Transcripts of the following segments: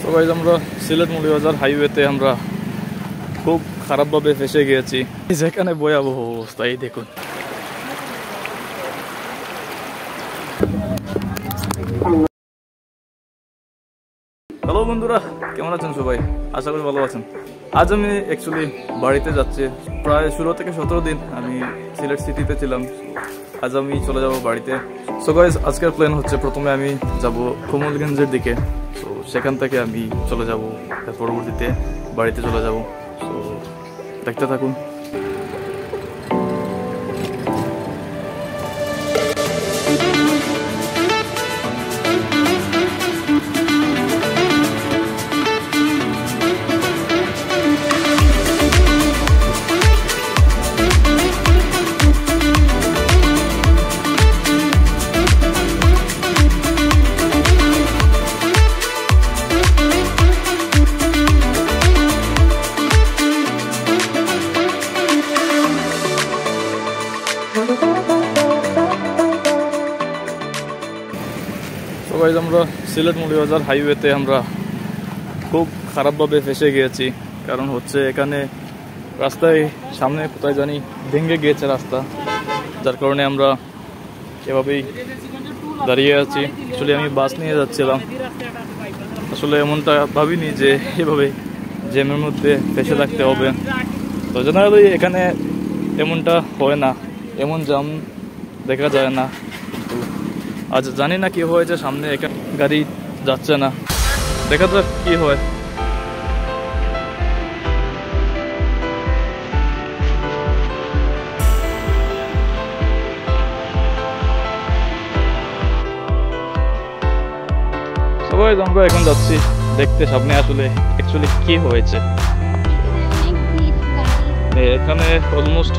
So guys আমরা সিলেট মৌলভীবাজার হাইওয়েতে আমরা খুব খারাপভাবে ফেসে গিয়েছি। যেখানে ভয়াবহ অবস্থা, এই দেখুন। হ্যালো বন্ধুরা, কেমন আছেন সবাই? আশা করি ভালো আছেন। আজ আমি অ্যাকচুয়ালি বাড়িতে যাচ্ছি। প্রায় 16 থেকে 17 দিন আমি সিলেট সিটিতে ছিলাম। আজ আমি চলে যাব বাড়িতে। সো গাইস আজকের প্ল্যান হচ্ছে প্রথমে আমি যাব কমলগঞ্জের দিকে। সো সেখান থেকে আমি চলে যাব, পরবর্তীতে বাড়িতে চলে যাব। সো দেখতে থাকুন। আমরা সিলেট মৌলভীবাজার হাইওয়েতে আমরা খুব খারাপভাবে ফেসে গিয়েছি। কারণ হচ্ছে এখানে রাস্তায় সামনে কোথায় জানি ভেঙে গিয়েছে রাস্তা, যার কারণে আমরা এভাবেই দাঁড়িয়ে আছি। আসলে আমি বাস নিয়ে যাচ্ছিলাম, আসলে এমনটা ভাবিনি যে এভাবে জ্যামের মধ্যে ফেসে থাকতে হবে। তো জেনারেলি এখানে এমনটা হয় না, এমন জ্যাম দেখা যায় না। আজ জানি না কি হয়েছে, সামনে এখানে গাড়ি যাচ্ছে না। দেখা যাক কি হয়। সবাই আমরা এখন যাচ্ছি দেখতে সামনে আসলে অ্যাকচুয়ালি কি হয়েছে। এখানে অলমোস্ট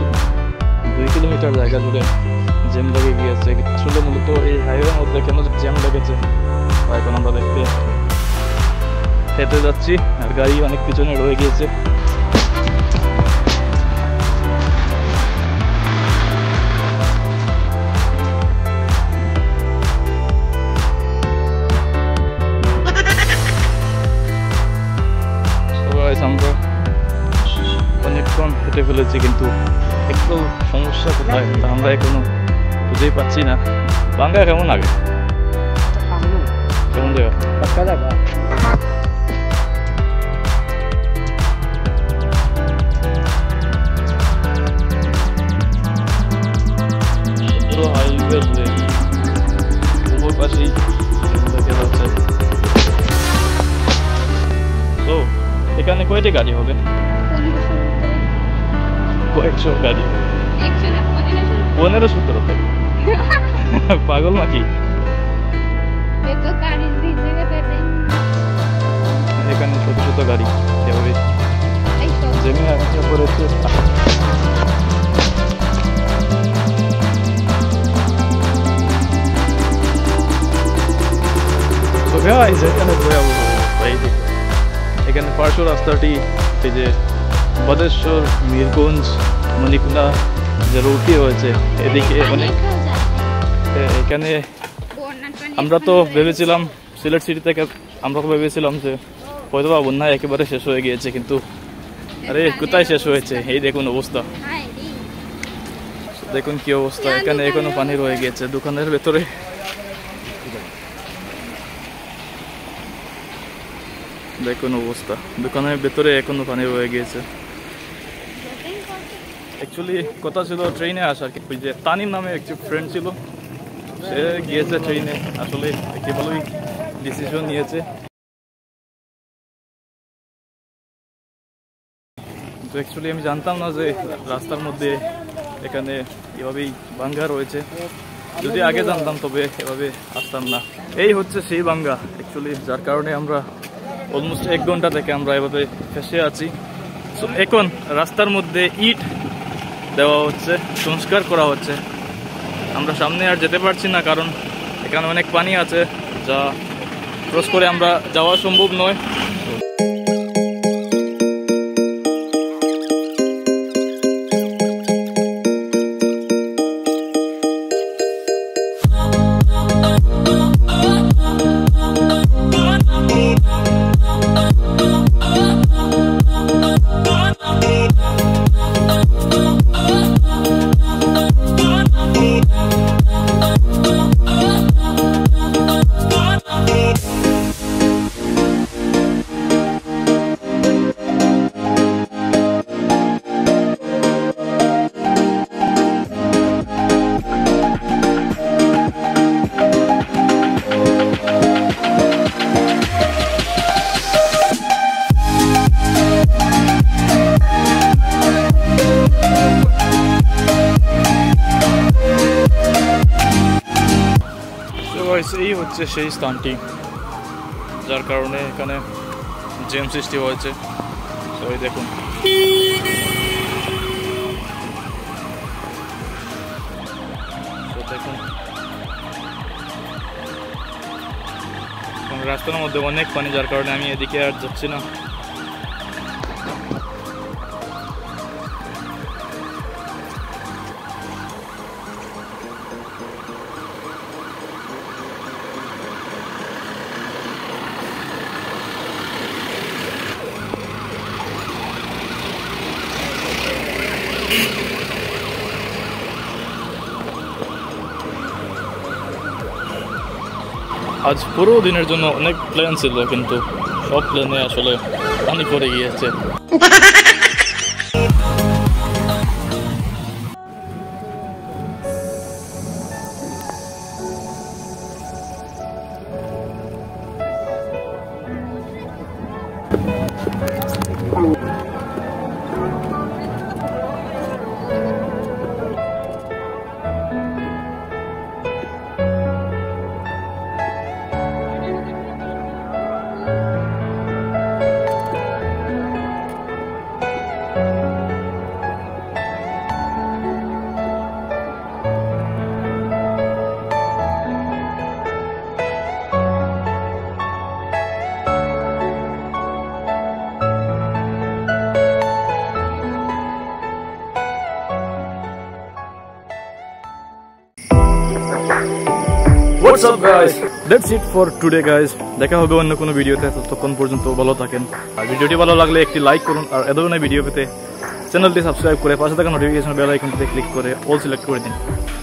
2 কিলোমিটার জায়গা জুড়ে জ্যাম লেগে গিয়েছে। আসলে মূলত এই হাইওয়ের মধ্যে কেন জ্যাম লেগেছে এখন আমরা দেখতে হেঁটে যাচ্ছি, আর গাড়ি অনেক পিছনে রয়ে গিয়েছে। আমরা অনেকক্ষণ হেঁটে ফেলেছি, কিন্তু একটু সমস্যা কোথায় আমরা এখনো বুঝেই পাচ্ছি না। বাঙ্গা কেমন আগে কেমন জায়গা? পাক্কা জায়গা। হাইওয়ে উপর পাশেই দেখা যাচ্ছে। তো এখানে কয়টি গাড়ি হবে? 100 গাড়ি। 1500 থেকে পাগল নাকি? এখানে ছোট ছোট গাড়ি এভাবে জেনে পড়েছে। এখানে পার্শ্ব রাস্তাটি এই যে বদেশ্বর, মিরগঞ্জ, মণিকুলা যে রুটটি হয়েছে এদিকে অনেক। এখানে আমরা তো ভেবেছিলাম সিলেট সিটি থেকে আমরা ভেবেছিলাম যে হয়তো বা বন্যা একেবারে শেষ হয়ে গিয়েছে, কিন্তু আরে কোথায় শেষ হয়েছে? এই দেখুন অবস্থা, দেখুন কি অবস্থা। এখানে এখনো পানি রয়ে গিয়েছে দোকানের ভেতরে। দেখুন অবস্থা, দোকানের ভেতরে এখনো পানি রয়ে গিয়েছে। অ্যাকচুয়ালি কথা ছিল ট্রেনে আসার, ওই যে তানিম নামে একটি ফ্রেন্ড ছিল, সে গিয়েছে ট্রেনে। আসলে একটি ভালোই ডিসিশন নিয়েছে। তো অ্যাকচুয়ালি আমি জানতাম না যে রাস্তার মধ্যে এখানে এভাবেই ভাঙ্গা রয়েছে। যদি আগে জানতাম তবে এভাবে আসতাম না। এই হচ্ছে সেই ভাঙ্গা অ্যাকচুয়ালি, যার কারণে আমরা অলমোস্ট 1 ঘন্টা থেকে আমরা এভাবে ফেসে আছি। সো এখন রাস্তার মধ্যে ইট দেওয়া হচ্ছে, সংস্কার করা হচ্ছে। আমরা সামনে আর যেতে পারছি না, কারণ এখানে অনেক পানি আছে, যা ক্রস করে আমরা যাওয়া সম্ভব নয়। এই হচ্ছে সেই স্থানটি যার কারণে এখানে জ্যাম সৃষ্টি হয়েছে। তো এই দেখুন রাস্তার মধ্যে অনেক পানি, যার কারণে আমি এদিকে আর যাচ্ছি না। আজ পুরো দিনের জন্য অনেক প্ল্যান ছিল, কিন্তু সব প্ল্যানে আসলে পানি পড়ে গিয়েছে। What's up guys? That's it for today guys. দেখা হবে অন্য কোনো ভিডিওতে, ততক্ষণ পর্যন্ত ভালো থাকেন। আর ভিডিওটি ভালো লাগলে একটি লাইক করুন, আর এ ধরনের ভিডিও পেতে চ্যানেলটি সাবস্ক্রাইব করে পাশে থাকা নোটিফিকেশন বেল আইকনটিতে ক্লিক করে অল সিলেক্ট করে দিন।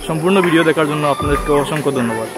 সম্পূর্ণ ভিডিও দেখার জন্য আপনাদেরকে অসংখ্য ধন্যবাদ।